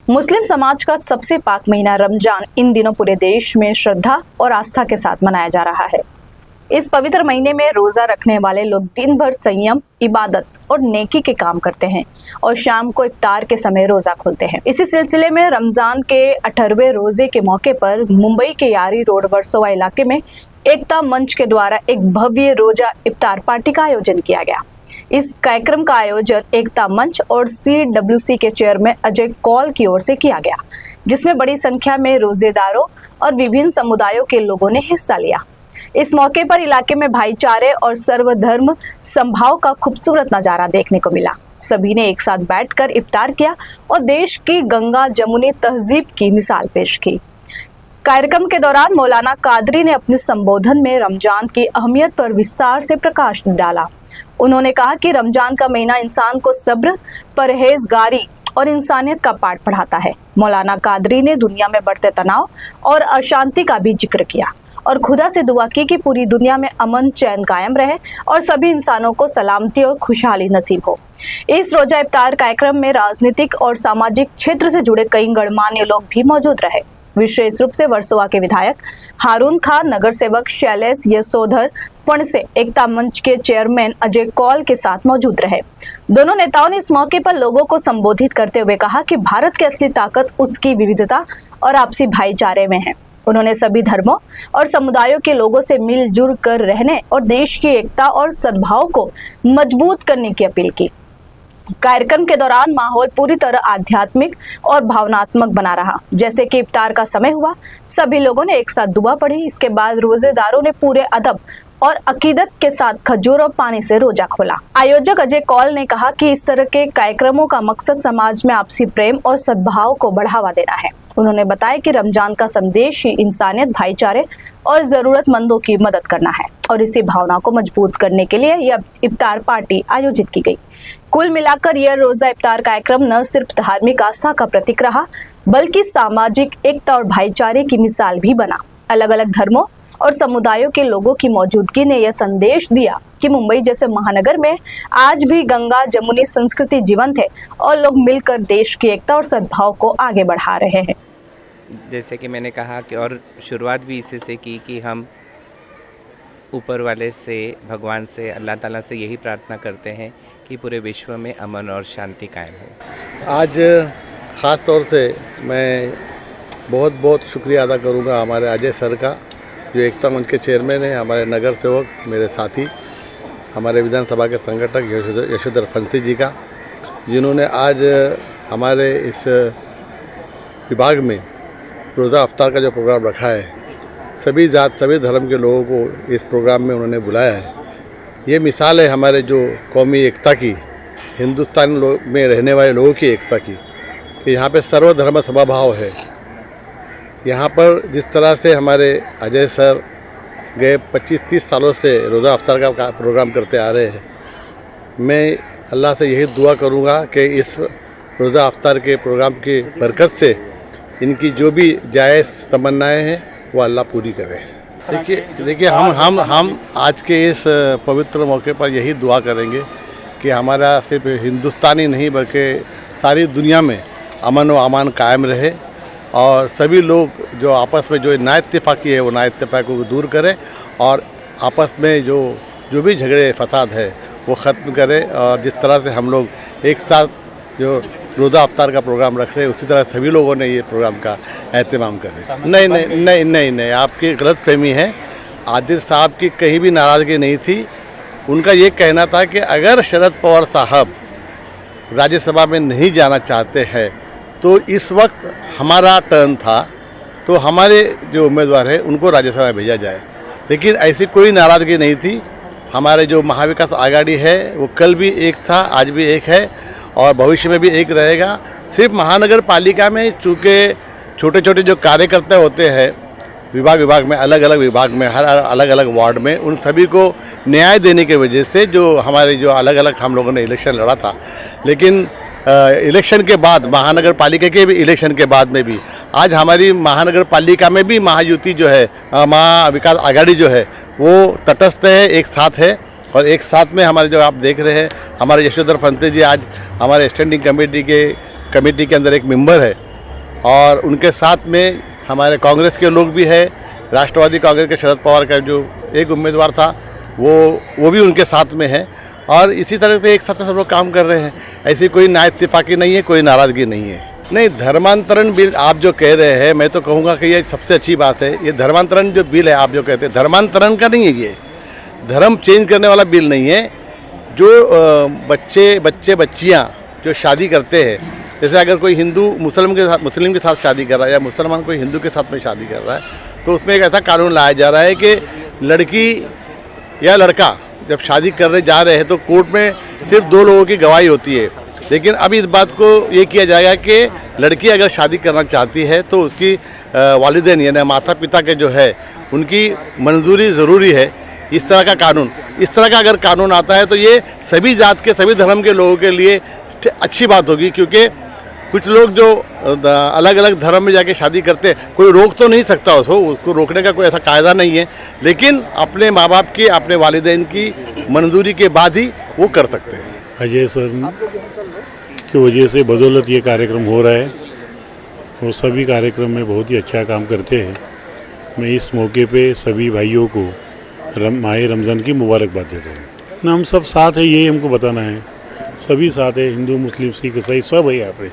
मुस्लिम समाज का सबसे पाक महीना रमजान इन दिनों पूरे देश में श्रद्धा और आस्था के साथ मनाया जा रहा है। इस पवित्र महीने में रोजा रखने वाले लोग दिन भर संयम, इबादत और नेकी के काम करते हैं और शाम को इफ्तार के समय रोजा खोलते हैं। इसी सिलसिले में रमजान के 18वें रोजे के मौके पर मुंबई के यारी रोड वर्सोवा इलाके में एकता मंच के द्वारा एक भव्य रोजा इफ्तार पार्टी का आयोजन किया गया। इस कार्यक्रम का आयोजन एकता मंच और CWC के चेयरमैन अजय कौल की ओर से किया गया, जिसमें बड़ी संख्या में रोजेदारों और विभिन्न समुदायों के लोगों ने हिस्सा लिया। इस मौके पर इलाके में भाईचारे और सर्वधर्म समभाव का खूबसूरत नजारा देखने को मिला। सभी ने एक साथ बैठकर इफ्तार किया और देश की गंगा जमुनी तहजीब की मिसाल पेश की। कार्यक्रम के दौरान मौलाना कादरी ने अपने संबोधन में रमजान की अहमियत पर विस्तार से प्रकाश डाला। उन्होंने कहा कि रमजान का महीना इंसान को सब्र, परहेजगारी और इंसानियत का पाठ पढ़ाता है। मौलाना कादरी ने दुनिया में बढ़ते तनाव और अशांति का भी जिक्र किया और खुदा से दुआ की कि पूरी दुनिया में अमन चैन कायम रहे और सभी इंसानों को सलामती और खुशहाली नसीब हो। इस रोजा इफ्तार कार्यक्रम में राजनीतिक और सामाजिक क्षेत्र से जुड़े कई गणमान्य लोग भी मौजूद रहे। विशेष रूप से वर्सोवा के विधायक हारून खान, नगर सेवक शैलेश यशोधर फणसे, एकता मंच के चेयरमैन अजय कौल के साथ मौजूद रहे। दोनों नेताओं ने इस मौके पर लोगों को संबोधित करते हुए कहा कि भारत की असली ताकत उसकी विविधता और आपसी भाईचारे में है। उन्होंने सभी धर्मों और समुदायों के लोगों से मिलजुल कर रहने और देश की एकता और सद्भाव को मजबूत करने की अपील की। कार्यक्रम के दौरान माहौल पूरी तरह आध्यात्मिक और भावनात्मक बना रहा। जैसे कि इफ्तार का समय हुआ, सभी लोगों ने एक साथ दुआ पढ़ी। इसके बाद रोजेदारों ने पूरे अदब और अकीदत के साथ खजूर और पानी से रोजा खोला। आयोजक अजय कौल ने कहा कि इस तरह के कार्यक्रमों का मकसद समाज में आपसी प्रेम और सद्भाव को बढ़ावा देना है। उन्होंने बताया कि रमजान का संदेश ही इंसानियत, भाईचारे और जरूरतमंदों की मदद करना है और इसी भावना को मजबूत करने के लिए यह इफ्तार पार्टी आयोजित की गई। कुल मिलाकर यह रोजा इफ्तार कार्यक्रम न सिर्फ धार्मिक आस्था का प्रतीक रहा, बल्कि सामाजिक एकता और भाईचारे की मिसाल भी बना। अलग अलग धर्मों और समुदायों के लोगों की मौजूदगी ने यह संदेश दिया कि मुंबई जैसे महानगर में आज भी गंगा जमुनी संस्कृति जीवंत है और लोग मिलकर देश की एकता और सद्भाव को आगे बढ़ा रहे हैं। जैसे कि मैंने कहा कि और शुरुआत भी इसी से की कि हम ऊपर वाले से, भगवान से, अल्लाह ताला से यही प्रार्थना करते हैं कि पूरे विश्व में अमन और शांति कायम हो। आज ख़ास तौर से मैं बहुत बहुत शुक्रिया अदा करूंगा हमारे अजय सर का, जो एकता मंच के चेयरमैन हैं, हमारे नगर सेवक, मेरे साथी, हमारे विधानसभा के संगठक यशोधर फणसे जी का, जिन्होंने आज हमारे इस विभाग में रोज़ा इफ्तार का जो प्रोग्राम रखा है, सभी जात, सभी धर्म के लोगों को इस प्रोग्राम में उन्होंने बुलाया है। ये मिसाल है हमारे जो कौमी एकता की, हिंदुस्तान में रहने वाले लोगों की एकता की, कि यहाँ पे सर्वधर्म समभाव है। यहाँ पर जिस तरह से हमारे अजय सर गए 25-30 सालों से रोज़ा इफ्तार का प्रोग्राम करते आ रहे हैं, मैं अल्लाह से यही दुआ करूँगा कि इस रोज़ा इफ्तार के प्रोग्राम की बरकत से इनकी जो भी जायज़ तमन्नाएँ हैं वो अल्लाह पूरी करे। देखिए हम आज के इस पवित्र मौके पर यही दुआ करेंगे कि हमारा सिर्फ हिंदुस्तान ही नहीं बल्कि सारी दुनिया में अमन व अमान कायम रहे और सभी लोग जो आपस में जो नाइत्तेफाकी है वो नाइत्तेफाकी को दूर करें और आपस में जो भी झगड़े फसाद है वो ख़त्म करें। और जिस तरह से हम लोग एक साथ जो रोज़ा इफ्तार का प्रोग्राम रख रहे हैं, उसी तरह सभी लोगों ने ये प्रोग्राम का एहतमाम करें। नहीं, आपकी गलतफहमी है। आदिल साहब की कहीं भी नाराज़गी नहीं थी। उनका ये कहना था कि अगर शरद पवार साहब राज्यसभा में नहीं जाना चाहते हैं तो इस वक्त हमारा टर्न था, तो हमारे जो उम्मीदवार हैं उनको राज्यसभा में भेजा जाए। लेकिन ऐसी कोई नाराज़गी नहीं थी। हमारे जो महाविकास आघाड़ी है वो कल भी एक था, आज भी एक है और भविष्य में भी एक रहेगा। सिर्फ महानगर पालिका में चूँकि छोटे छोटे जो कार्यकर्ता होते हैं विभाग में, अलग अलग विभाग में, हर अलग अलग वार्ड में, उन सभी को न्याय देने की वजह से जो हमारे जो अलग अलग हम लोगों ने इलेक्शन लड़ा था, लेकिन इलेक्शन के बाद, महानगर पालिका के भी इलेक्शन के बाद में भी आज हमारी महानगर पालिका में भी महायुति जो है, महाविकास आघाड़ी जो है वो तटस्थ है, एक साथ है। और एक साथ में हमारे जो आप देख रहे हैं, हमारे यशोधर फणसे जी आज हमारे स्टैंडिंग कमेटी के अंदर एक मेंबर है और उनके साथ में हमारे कांग्रेस के लोग भी है। राष्ट्रवादी कांग्रेस के शरद पवार का जो एक उम्मीदवार था वो भी उनके साथ में है और इसी तरह से एक साथ में सब लोग काम कर रहे हैं। ऐसी कोई ना इत्तेफाकी नहीं है, कोई नाराज़गी नहीं है। नहीं, धर्मांतरण बिल आप जो कह रहे हैं, मैं तो कहूँगा कि ये सबसे अच्छी बात है। ये धर्मांतरण जो बिल है आप जो कहते हैं, धर्मांतरण का नहीं है, ये धर्म चेंज करने वाला बिल नहीं है। जो बच्चियाँ जो शादी करते हैं, जैसे अगर कोई हिंदू मुस्लिम के साथ शादी कर रहा है या मुसलमान कोई हिंदू के साथ में शादी कर रहा है, तो उसमें एक ऐसा कानून लाया जा रहा है कि लड़की या लड़का जब शादी करने जा रहे हैं तो कोर्ट में सिर्फ 2 लोगों की गवाही होती है। लेकिन अब इस बात को ये किया जाएगा कि लड़की अगर शादी करना चाहती है तो उसकी वालिदैन यानी माता पिता के जो है उनकी मंजूरी ज़रूरी है। इस तरह का अगर कानून आता है तो ये सभी जात के सभी धर्म के लोगों के लिए अच्छी बात होगी, क्योंकि कुछ लोग जो अलग अलग धर्म में जाके शादी करते हैं, कोई रोक तो नहीं सकता उसको रोकने का कोई ऐसा कायदा नहीं है, लेकिन अपने माँ बाप की अपने वालिदैन की मंजूरी के बाद ही वो कर सकते हैं। अजय सर की वजह से बदौलत ये कार्यक्रम हो रहा है और सभी कार्यक्रम में बहुत ही अच्छा काम करते हैं। मैं इस मौके पे सभी भाइयों को माह रमज़ान की मुबारकबाद देता हूँ। ना हम सब साथ हैं, यही हमको बताना है। सभी साथ है, हिंदू मुस्लिम सिख ईसाई सब है यहाँ पे।